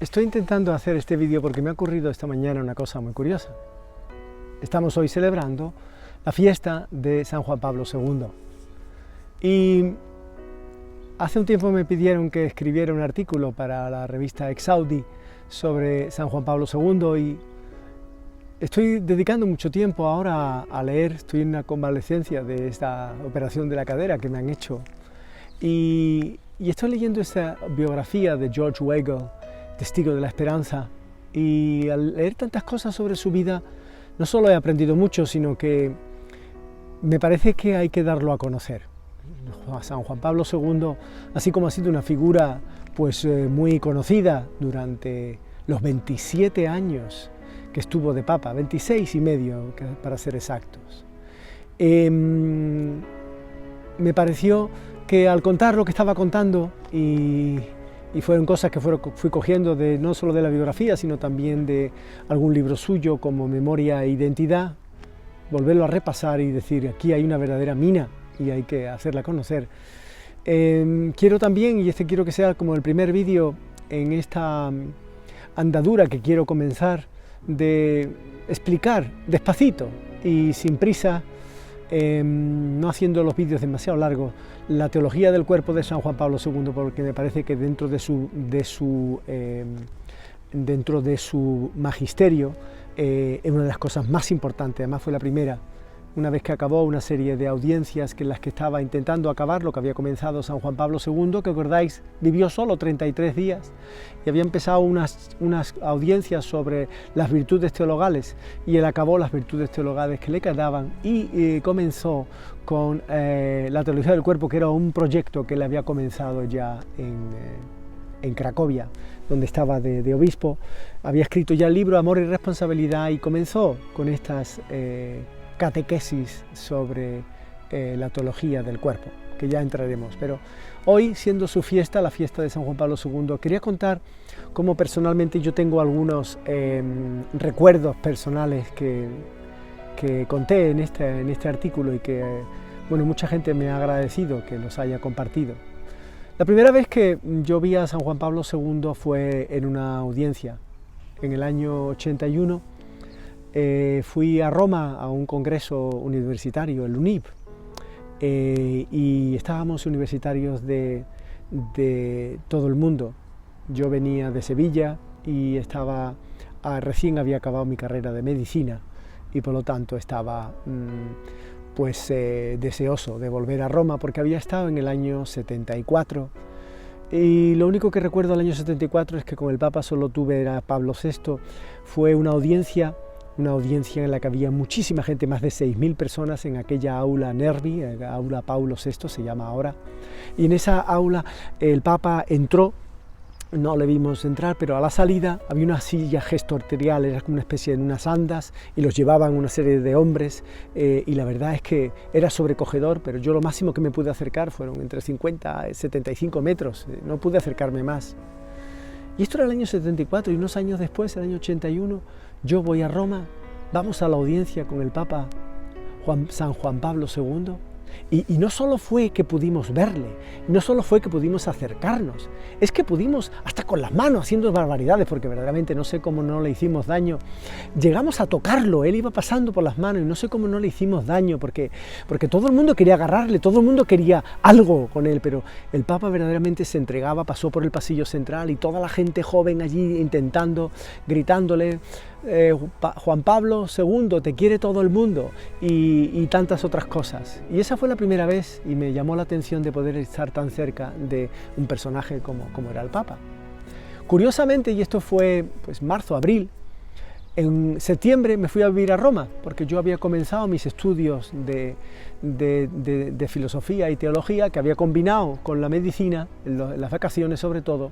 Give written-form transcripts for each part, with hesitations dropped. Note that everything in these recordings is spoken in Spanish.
Estoy intentando hacer este vídeo porque me ha ocurrido esta mañana una cosa muy curiosa. Estamos hoy celebrando la fiesta de San Juan Pablo II. Y hace un tiempo me pidieron que escribiera un artículo para la revista Exaudi sobre San Juan Pablo II y estoy dedicando mucho tiempo ahora a leer. Estoy en una convalecencia de esta operación de la cadera que me han hecho. Y estoy leyendo esta biografía de George Weigel, testigo de la esperanza, y al leer tantas cosas sobre su vida, no solo he aprendido mucho, sino que me parece que hay que darlo a conocer. San Juan Pablo II, así como ha sido una figura pues, muy conocida durante los 27 años que estuvo de Papa, 26 y medio para ser exactos, me pareció que al contar lo que estaba contando y fueron cosas que fui cogiendo no solo de la biografía, sino también de algún libro suyo como Memoria e Identidad, volverlo a repasar y decir, aquí hay una verdadera mina y hay que hacerla conocer. Quiero también, y quiero que sea como el primer vídeo en esta andadura que quiero comenzar, de explicar despacito y sin prisa, no haciendo los vídeos demasiado largos, la teología del cuerpo de San Juan Pablo II, porque me parece que dentro de su magisterio es una de las cosas más importantes. Además fue la primera, una vez que acabó una serie de audiencias en las que estaba intentando acabar lo que había comenzado San Juan Pablo II, que acordáis, vivió solo 33 días y había empezado unas audiencias sobre las virtudes teologales y él acabó las virtudes teologales que le quedaban y comenzó con la teología del cuerpo, que era un proyecto que él había comenzado ya en Cracovia, donde estaba de obispo. Había escrito ya el libro Amor y Responsabilidad y comenzó con estas catequesis sobre la teología del cuerpo, que ya entraremos. Pero hoy, siendo su fiesta, la fiesta de San Juan Pablo II, quería contar cómo personalmente yo tengo algunos recuerdos personales que conté en este artículo y que bueno, mucha gente me ha agradecido que los haya compartido. La primera vez que yo vi a San Juan Pablo II fue en una audiencia, en el año 81. Fui a Roma a un congreso universitario, el UNIP, y estábamos universitarios de todo el mundo. Yo venía de Sevilla y recién había acabado mi carrera de medicina y por lo tanto estaba deseoso de volver a Roma porque había estado en el año 74 y lo único que recuerdo del año 74 es que con el Papa solo tuve a Pablo VI. Fue una audiencia en la que había muchísima gente, más de 6.000 personas en aquella aula Nervi, aula Paulo VI se llama ahora, y en esa aula el Papa entró, no le vimos entrar, pero a la salida había una silla gestorial, era como una especie de unas andas, y los llevaban una serie de hombres, y la verdad es que era sobrecogedor, pero yo lo máximo que me pude acercar fueron entre 50 y 75 metros, no pude acercarme más. Y esto era el año 74, y unos años después, el año 81, yo voy a Roma, vamos a la audiencia con el Papa San Juan Pablo II, y no solo fue que pudimos verle, no solo fue que pudimos acercarnos, es que pudimos, hasta con las manos, haciendo barbaridades, porque verdaderamente no sé cómo no le hicimos daño, llegamos a tocarlo, él iba pasando por las manos y no sé cómo no le hicimos daño, porque todo el mundo quería agarrarle, todo el mundo quería algo con él, pero el Papa verdaderamente se entregaba, pasó por el pasillo central y toda la gente joven allí intentando, gritándole, Juan Pablo II, te quiere todo el mundo, y tantas otras cosas. Y esa fue la primera vez y me llamó la atención de poder estar tan cerca de un personaje como era el Papa. Curiosamente, y esto fue pues marzo, abril, en septiembre me fui a vivir a Roma, porque yo había comenzado mis estudios de filosofía y teología, que había combinado con la medicina, en las vacaciones sobre todo,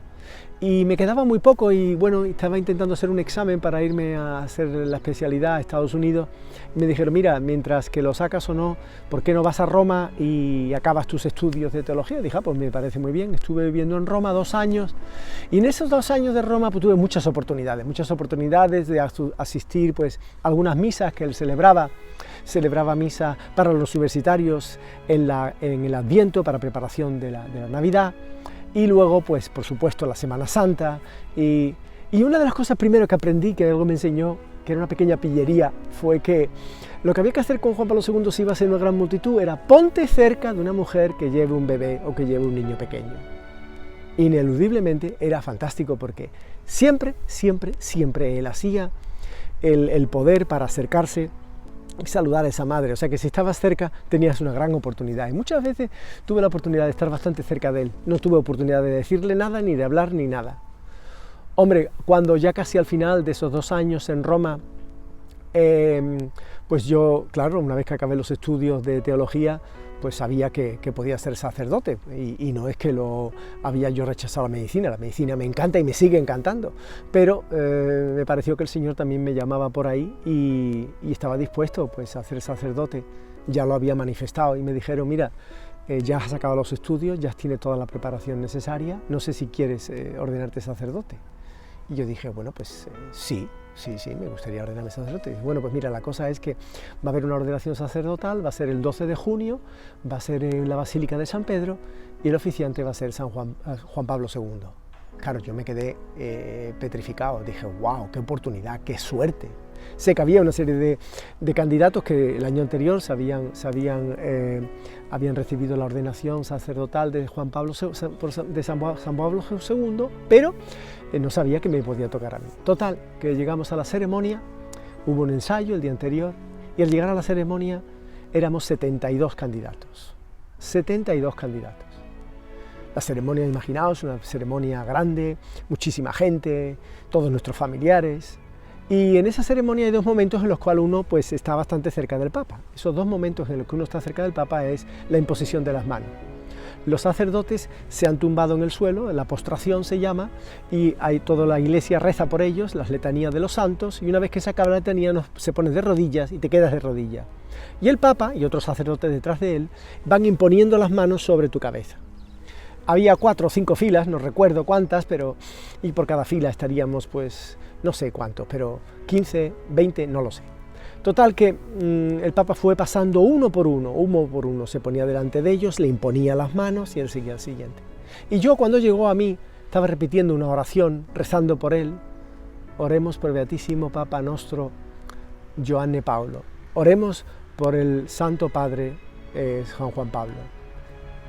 y me quedaba muy poco y bueno, estaba intentando hacer un examen para irme a hacer la especialidad a Estados Unidos, y me dijeron, mira, mientras que lo sacas o no, ¿por qué no vas a Roma y acabas tus estudios de teología? Y dije, pues me parece muy bien. Estuve viviendo en Roma 2 años, y en esos 2 años de Roma pues tuve muchas oportunidades de asistir pues a algunas misas que él celebraba misa para los universitarios en el Adviento, para preparación de la Navidad, y luego pues por supuesto la Semana Santa, y Y una de las cosas primero que aprendí, que algo me enseñó, que era una pequeña pillería, fue que lo que había que hacer con Juan Pablo II si iba a ser una gran multitud era ponte cerca de una mujer que lleve un bebé o que lleve un niño pequeño. Ineludiblemente era fantástico porque siempre él hacía el poder para acercarse y saludar a esa madre, o sea que si estabas cerca tenías una gran oportunidad, y muchas veces tuve la oportunidad de estar bastante cerca de él, no tuve oportunidad de decirle nada, ni de hablar, ni nada. Hombre, cuando ya casi al final de esos 2 años en Roma, pues yo, claro, una vez que acabé los estudios de teología, pues sabía que podía ser sacerdote, y no es que lo había yo rechazado la medicina me encanta y me sigue encantando, pero me pareció que el Señor también me llamaba por ahí y estaba dispuesto pues a ser sacerdote, ya lo había manifestado y me dijeron, mira, ya has acabado los estudios, ya tienes toda la preparación necesaria, no sé si quieres ordenarte sacerdote. Y yo dije, bueno, pues sí, me gustaría ordenarme sacerdote. Y bueno, pues mira, la cosa es que va a haber una ordenación sacerdotal, va a ser el 12 de junio, va a ser en la Basílica de San Pedro y el oficiante va a ser Juan Pablo II. Claro, yo me quedé petrificado, dije, wow, qué oportunidad, qué suerte. Sé que había una serie de candidatos que el año anterior habían recibido la ordenación sacerdotal de San Pablo II, pero no sabía que me podía tocar a mí. Total, que llegamos a la ceremonia, hubo un ensayo el día anterior, y al llegar a la ceremonia éramos 72 candidatos. 72 candidatos. La ceremonia, imaginaos, una ceremonia grande, muchísima gente, todos nuestros familiares. Y en esa ceremonia hay 2 momentos en los cuales uno pues, está bastante cerca del Papa. Esos 2 momentos en los que uno está cerca del Papa es la imposición de las manos. Los sacerdotes se han tumbado en el suelo, la postración se llama, y toda la iglesia reza por ellos, las letanías de los santos, y una vez que se acaba la letanía se pone de rodillas y te quedas de rodillas. Y el Papa y otros sacerdotes detrás de él van imponiendo las manos sobre tu cabeza. Había 4 o 5 filas, no recuerdo cuántas, y por cada fila estaríamos, pues, no sé cuántos, pero 15, 20, no lo sé. Total que el Papa fue pasando uno por uno, se ponía delante de ellos, le imponía las manos y él seguía al siguiente. Y yo cuando llegó a mí, estaba repitiendo una oración, rezando por él, oremos por Beatísimo Papa Nostro Giovanni Paolo, oremos por el Santo Padre San Juan Pablo,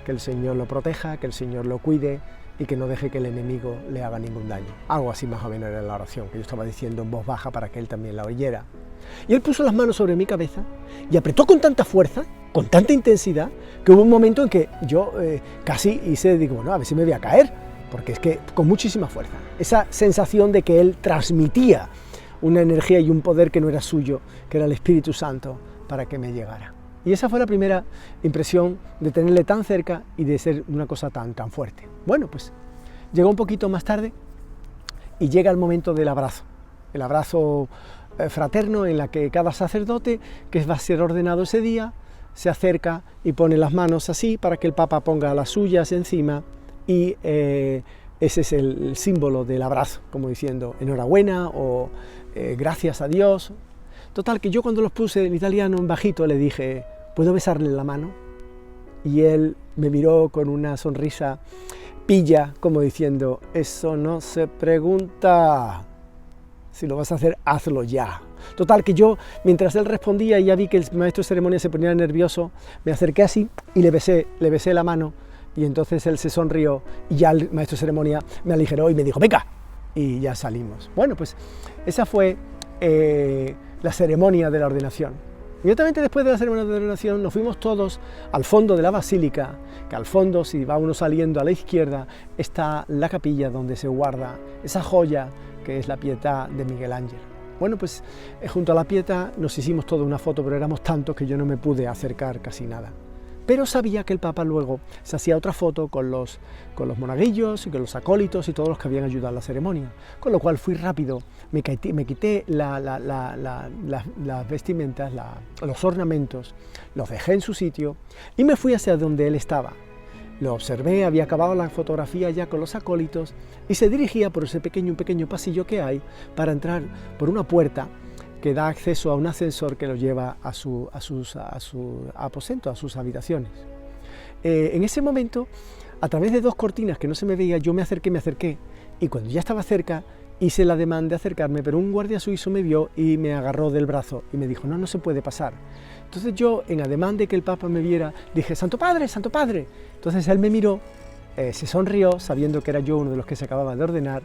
que el Señor lo proteja, que el Señor lo cuide y que no deje que el enemigo le haga ningún daño. Algo así más o menos era la oración que yo estaba diciendo en voz baja para que él también la oyera. Y él puso las manos sobre mi cabeza y apretó con tanta fuerza, con tanta intensidad, que hubo un momento en que yo casi digo, bueno, a ver si me voy a caer, porque es que con muchísima fuerza. Esa sensación de que él transmitía una energía y un poder que no era suyo, que era el Espíritu Santo, para que me llegara. Y esa fue la primera impresión de tenerle tan cerca y de ser una cosa tan fuerte. Bueno, pues llegó un poquito más tarde y llega el momento del abrazo. El abrazo fraterno en la que cada sacerdote que va a ser ordenado ese día se acerca y pone las manos así para que el Papa ponga las suyas encima y ese es el símbolo del abrazo, como diciendo enhorabuena o gracias a Dios. Total, que yo cuando los puse en italiano, en bajito, le dije, ¿puedo besarle la mano? Y él me miró con una sonrisa pilla, como diciendo, eso no se pregunta, si lo vas a hacer, hazlo ya. Total, que yo, mientras él respondía y ya vi que el maestro de ceremonia se ponía nervioso, me acerqué así y le besé la mano, y entonces él se sonrió y ya el maestro de ceremonia me aligeró y me dijo, venga, y ya salimos. Bueno, pues esa fue la ceremonia de la ordenación. Inmediatamente después de la ceremonia de ordenación nos fuimos todos al fondo de la basílica, que al fondo, si va uno saliendo a la izquierda, está la capilla donde se guarda esa joya que es la Pietà de Miguel Ángel. Bueno, pues junto a la Pietà nos hicimos toda una foto, pero éramos tantos que yo no me pude acercar casi nada. Pero sabía que el Papa luego se hacía otra foto con los monaguillos y con los acólitos y todos los que habían ayudado a la ceremonia, con lo cual fui rápido, me quité las vestimentas, los ornamentos, los dejé en su sitio y me fui hacia donde él estaba. Lo observé, había acabado la fotografía ya con los acólitos y se dirigía por ese pequeño pasillo que hay para entrar por una puerta que da acceso a un ascensor que lo lleva a su aposento, a sus habitaciones. En ese momento, a través de 2 cortinas que no se me veía, yo me acerqué, y cuando ya estaba cerca, hice el ademán de acercarme, pero un guardia suizo me vio y me agarró del brazo y me dijo, no, no se puede pasar. Entonces yo, en ademán de que el Papa me viera, dije, Santo Padre, Santo Padre. Entonces él me miró, se sonrió, sabiendo que era yo uno de los que se acababa de ordenar,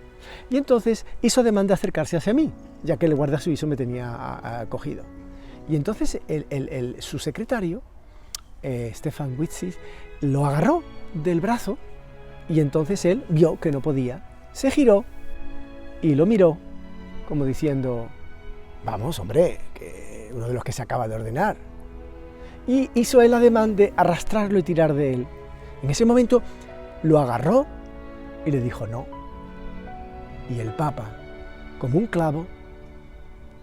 y entonces hizo ademán de acercarse hacia mí, ya que el guardia suizo me tenía cogido. Y entonces su secretario, Stefan Witzig, lo agarró del brazo, y entonces él vio que no podía, se giró y lo miró, como diciendo, vamos, hombre, que uno de los que se acaba de ordenar. Y hizo el ademán de arrastrarlo y tirar de él. En ese momento lo agarró y le dijo no. Y el Papa, como un clavo,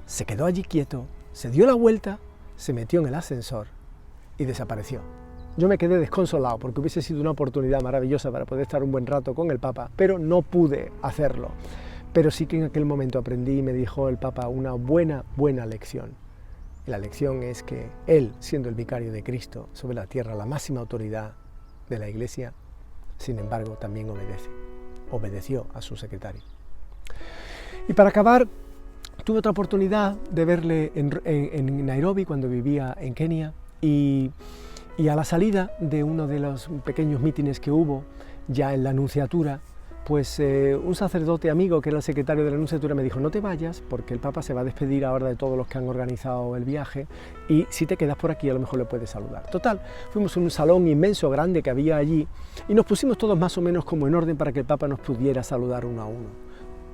se quedó allí quieto, se dio la vuelta, se metió en el ascensor y desapareció. Yo me quedé desconsolado porque hubiese sido una oportunidad maravillosa para poder estar un buen rato con el Papa, pero no pude hacerlo. Pero sí que en aquel momento aprendí y me dijo el Papa una buena lección. Y la lección es que él, siendo el vicario de Cristo sobre la tierra, la máxima autoridad de la Iglesia, sin embargo también obedeció a su secretario. Y para acabar, tuve otra oportunidad de verle en Nairobi cuando vivía en Kenia y a la salida de uno de los pequeños mítines que hubo ya en la Nunciatura, pues un sacerdote amigo que era el secretario de la Nunciatura me dijo, no te vayas porque el Papa se va a despedir ahora de todos los que han organizado el viaje y si te quedas por aquí a lo mejor le puedes saludar. Total, fuimos a un salón inmenso, grande que había allí y nos pusimos todos más o menos como en orden para que el Papa nos pudiera saludar uno a uno.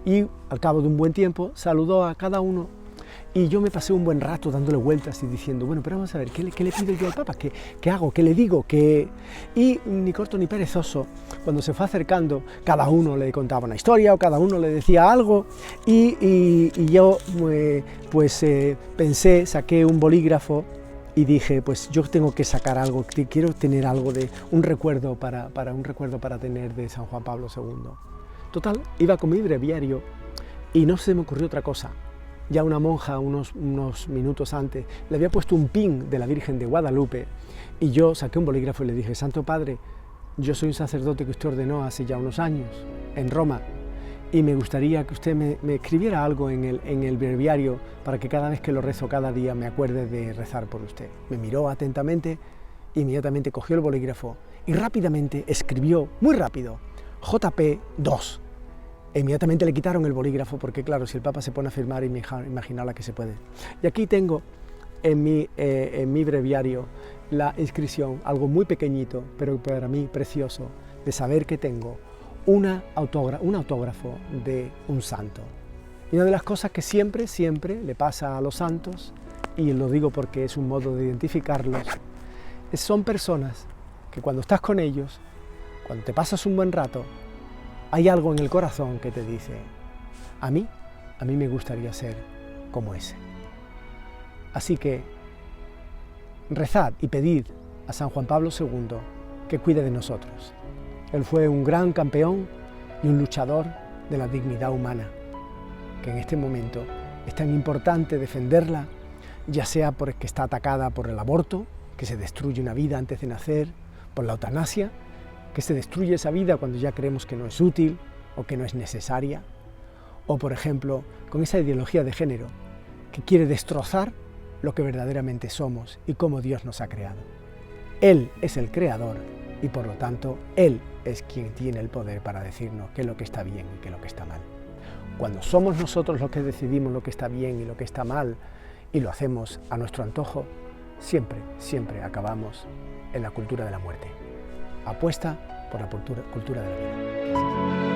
Y al cabo de un buen tiempo saludó a cada uno y yo me pasé un buen rato dándole vueltas y diciendo, bueno, pero vamos a ver, ¿qué le pido yo al Papa? ¿Qué hago? ¿Qué le digo? Y ni corto ni perezoso, cuando se fue acercando, cada uno le contaba una historia o cada uno le decía algo y yo pensé, saqué un bolígrafo y dije, pues yo tengo que sacar algo, quiero tener algo de un recuerdo para tener de San Juan Pablo II. Total, iba con mi breviario y no se me ocurrió otra cosa. Ya una monja, unos minutos antes, le había puesto un pin de la Virgen de Guadalupe y yo saqué un bolígrafo y le dije, Santo Padre, yo soy un sacerdote que usted ordenó hace ya unos años en Roma y me gustaría que usted me escribiera algo en el breviario para que cada vez que lo rezo cada día me acuerde de rezar por usted. Me miró atentamente, inmediatamente cogió el bolígrafo y rápidamente escribió, muy rápido, JP2. Inmediatamente le quitaron el bolígrafo porque, claro, si el Papa se pone a firmar, imaginaos la que se puede. Y aquí tengo en mi breviario la inscripción, algo muy pequeñito, pero para mí precioso, de saber que tengo un autógrafo de un santo. Y una de las cosas que siempre le pasa a los santos, y lo digo porque es un modo de identificarlos, son personas que cuando estás con ellos, cuando te pasas un buen rato, hay algo en el corazón que te dice, a mí me gustaría ser como ese. Así que rezad y pedid a San Juan Pablo II que cuide de nosotros. Él fue un gran campeón y un luchador de la dignidad humana, que en este momento es tan importante defenderla, ya sea porque está atacada por el aborto, que se destruye una vida antes de nacer, por la eutanasia, que se destruye esa vida cuando ya creemos que no es útil o que no es necesaria, o por ejemplo con esa ideología de género que quiere destrozar lo que verdaderamente somos y cómo Dios nos ha creado. Él es el creador y por lo tanto Él es quien tiene el poder para decirnos qué es lo que está bien y qué es lo que está mal. Cuando somos nosotros los que decidimos lo que está bien y lo que está mal y lo hacemos a nuestro antojo, siempre acabamos en la cultura de la muerte. Apuesta por la cultura de la vida.